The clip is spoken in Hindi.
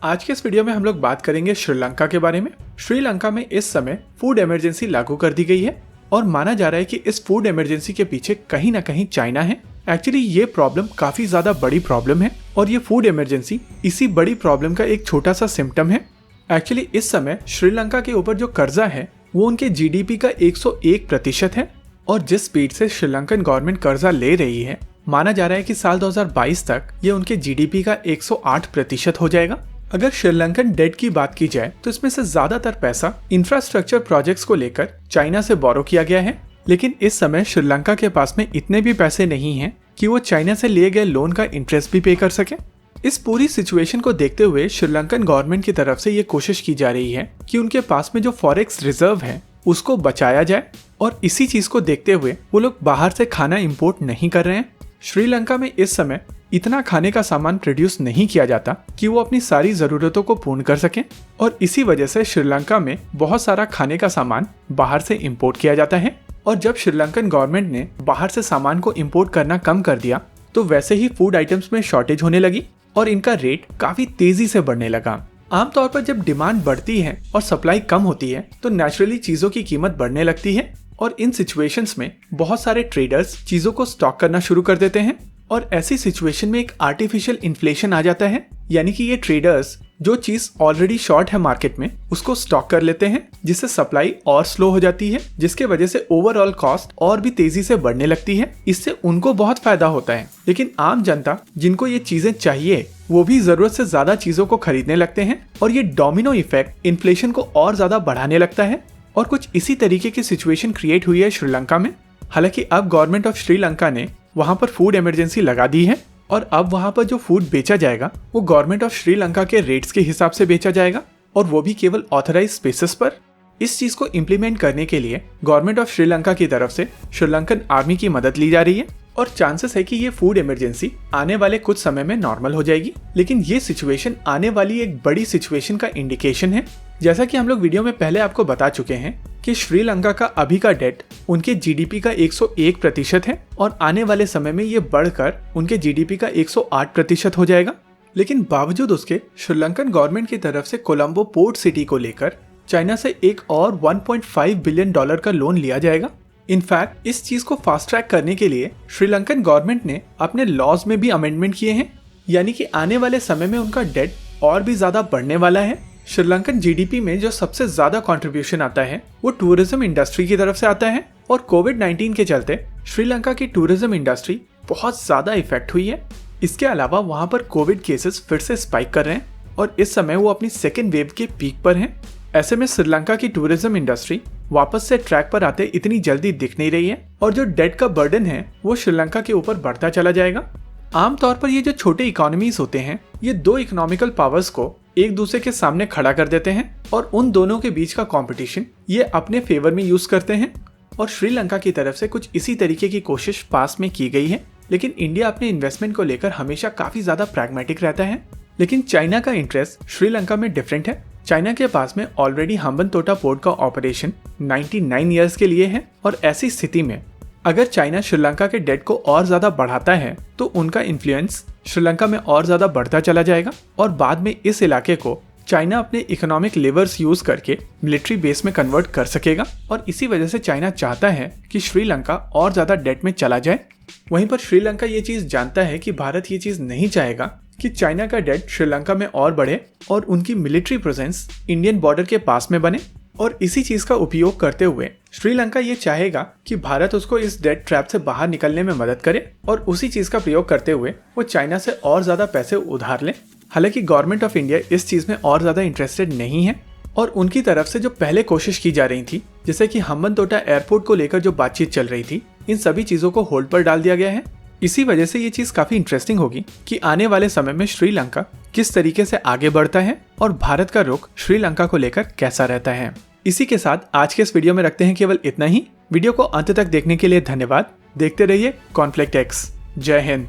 आज के इस वीडियो में हम लोग बात करेंगे श्रीलंका के बारे में। श्रीलंका में इस समय फूड इमरजेंसी लागू कर दी गई है और माना जा रहा है कि इस फूड इमरजेंसी के पीछे कहीं ना कहीं चाइना है। एक्चुअली ये प्रॉब्लम काफी ज्यादा बड़ी प्रॉब्लम है और ये फूड इमरजेंसी इसी बड़ी प्रॉब्लम का एक छोटा सा सिम्टम है। एक्चुअली इस समय श्रीलंका के ऊपर जो कर्जा है वो उनके जीडीपी का 101% है और जिस स्पीड से श्रीलंकन गवर्नमेंट कर्जा ले रही है माना जा रहा है कि साल 2022 तक ये उनके जीडीपी का 108% हो जाएगा। अगर श्रीलंकन डेट की बात की जाए तो इसमें से ज्यादातर पैसा इंफ्रास्ट्रक्चर प्रोजेक्ट्स को लेकर चाइना से बोरो किया गया है, लेकिन इस समय श्रीलंका के पास में इतने भी पैसे नहीं हैं कि वो चाइना से लिए गए लोन का इंटरेस्ट भी पे कर सके। इस पूरी सिचुएशन को देखते हुए श्रीलंकन गवर्नमेंट की तरफ से ये कोशिश की जा रही है कि उनके पास में जो फॉरेक्स रिजर्व है उसको बचाया जाए और इसी चीज को देखते हुए वो लोग बाहर से खाना इंपोर्ट नहीं कर रहे हैं। श्रीलंका में इस समय इतना खाने का सामान प्रोड्यूस नहीं किया जाता कि वो अपनी सारी जरूरतों को पूर्ण कर सकें और इसी वजह से श्रीलंका में बहुत सारा खाने का सामान बाहर से इंपोर्ट किया जाता है। और जब श्रीलंकन गवर्नमेंट ने बाहर से सामान को इंपोर्ट करना कम कर दिया तो वैसे ही फूड आइटम्स में शॉर्टेज होने लगी और इनका रेट काफी तेजी से बढ़ने लगा। आमतौर पर जब डिमांड बढ़ती है और सप्लाई कम होती है तो नेचुरली चीजों की कीमत बढ़ने लगती है और इन सिचुएशंस में बहुत सारे ट्रेडर्स चीजों को स्टॉक करना शुरू कर देते हैं और ऐसी सिचुएशन में एक आर्टिफिशियल इन्फ्लेशन आ जाता है, यानी कि ये ट्रेडर्स जो चीज ऑलरेडी शॉर्ट है मार्केट में उसको स्टॉक कर लेते हैं जिससे सप्लाई और स्लो हो जाती है, जिसके वजह से ओवरऑल कॉस्ट और भी तेजी से बढ़ने लगती है। इससे उनको बहुत फायदा होता है, लेकिन आम जनता जिनको ये चीजें चाहिए वो भी जरूरत से ज्यादा चीजों को खरीदने लगते हैं और ये डोमिनो इफेक्ट इन्फ्लेशन को और ज्यादा बढ़ाने लगता है और कुछ इसी तरीके की सिचुएशन क्रिएट हुई है श्रीलंका में। हालांकि अब गवर्नमेंट ऑफ श्रीलंका ने वहां पर फूड इमरजेंसी लगा दी है और अब वहां पर जो फूड बेचा जाएगा वो गवर्नमेंट ऑफ श्रीलंका के रेट्स के हिसाब से बेचा जाएगा और वो भी केवल ऑथराइज स्पेसेस पर। इस चीज को इम्प्लीमेंट करने के लिए गवर्नमेंट ऑफ श्रीलंका की तरफ से श्रीलंकन आर्मी की मदद ली जा रही है और चांसेस है कि ये फूड इमरजेंसी आने वाले कुछ समय में नॉर्मल हो जाएगी। लेकिन ये सिचुएशन आने वाली एक बड़ी सिचुएशन का इंडिकेशन है। जैसा कि हम लोग वीडियो में पहले आपको बता चुके हैं कि श्रीलंका का अभी का डेट उनके जीडीपी का 101% है और आने वाले समय में ये बढ़कर उनके जीडीपी का 108% हो जाएगा। लेकिन बावजूद उसके श्रीलंकन गवर्नमेंट की तरफ से कोलंबो पोर्ट सिटी को लेकर चाइना से एक और $1.5 बिलियन का लोन लिया जाएगा। इनफैक्ट इस चीज को फास्ट ट्रैक करने के लिए श्रीलंकन गवर्नमेंट ने अपने लॉज में भी अमेंडमेंट किए हैं, यानी कि आने वाले समय में उनका डेट और भी ज्यादा बढ़ने वाला है। श्रीलंकन जीडीपी में जो सबसे ज्यादा कंट्रीब्यूशन आता है वो टूरिज्म इंडस्ट्री की तरफ से आता है और कोविड-19 के चलते श्रीलंका की टूरिज्म इंडस्ट्री बहुत ज्यादा इफेक्ट हुई है। इसके अलावा वहां पर कोविड केसेस फिर से स्पाइक कर रहे हैं और इस समय वो अपनी सेकेंड वेव के पीक पर हैं। ऐसे में श्रीलंका की टूरिज्म इंडस्ट्री वापस से ट्रैक पर आते इतनी जल्दी दिख नहीं रही है और जो डेट का बर्डन है वो श्रीलंका के ऊपर बढ़ता चला जाएगा। आमतौर पर ये जो छोटे इकोनॉमीज होते हैं ये दो इकोनॉमिकल पावर्स को एक दूसरे के सामने खड़ा कर देते हैं और उन दोनों के बीच का कंपटीशन ये अपने फेवर में यूज करते हैं और श्रीलंका की तरफ से कुछ इसी तरीके की कोशिश पास में की गई है। लेकिन इंडिया अपने इन्वेस्टमेंट को लेकर हमेशा काफी ज्यादा प्रैग्मेटिक रहता है, लेकिन चाइना का इंटरेस्ट श्रीलंका में डिफरेंट है। चाइना के पास में ऑलरेडी हम्बनतोटा पोर्ट का ऑपरेशन 99 ईयर्स के लिए है और ऐसी स्थिति में अगर चाइना श्रीलंका के डेट को और ज्यादा बढ़ाता है तो उनका इन्फ्लुएंस श्रीलंका में और ज्यादा बढ़ता चला जाएगा और बाद में इस इलाके को चाइना अपने इकोनॉमिक लेवर्स यूज करके मिलिट्री बेस में कन्वर्ट कर सकेगा और इसी वजह से चाइना चाहता है कि श्रीलंका और ज्यादा डेट में चला जाए। वहीं पर श्रीलंका ये चीज जानता है कि भारत ये चीज नहीं चाहेगा कि चाइना का डेट श्रीलंका में और बढ़े और उनकी मिलिट्री प्रेजेंस इंडियन बॉर्डर के पास में बने और इसी चीज का उपयोग करते हुए श्रीलंका ये चाहेगा कि भारत उसको इस डेट ट्रैप से बाहर निकलने में मदद करे और उसी चीज का प्रयोग करते हुए वो चाइना से और ज्यादा पैसे उधार ले। हालांकि गवर्नमेंट ऑफ इंडिया इस चीज में और ज्यादा इंटरेस्टेड नहीं है और उनकी तरफ से जो पहले कोशिश की जा रही थी जैसे कि हम्बनतोटा एयरपोर्ट को लेकर जो बातचीत चल रही थी इन सभी चीजों को होल्ड पर डाल दिया गया है। इसी वजह से ये चीज काफी इंटरेस्टिंग होगी कि आने वाले समय में श्रीलंका किस तरीके से आगे बढ़ता है और भारत का रुख श्रीलंका को लेकर कैसा रहता है। इसी के साथ आज के इस वीडियो में रखते हैं केवल इतना ही। वीडियो को अंत तक देखने के लिए धन्यवाद। देखते रहिए कॉन्फ्लिक्ट एक्स। जय हिंद।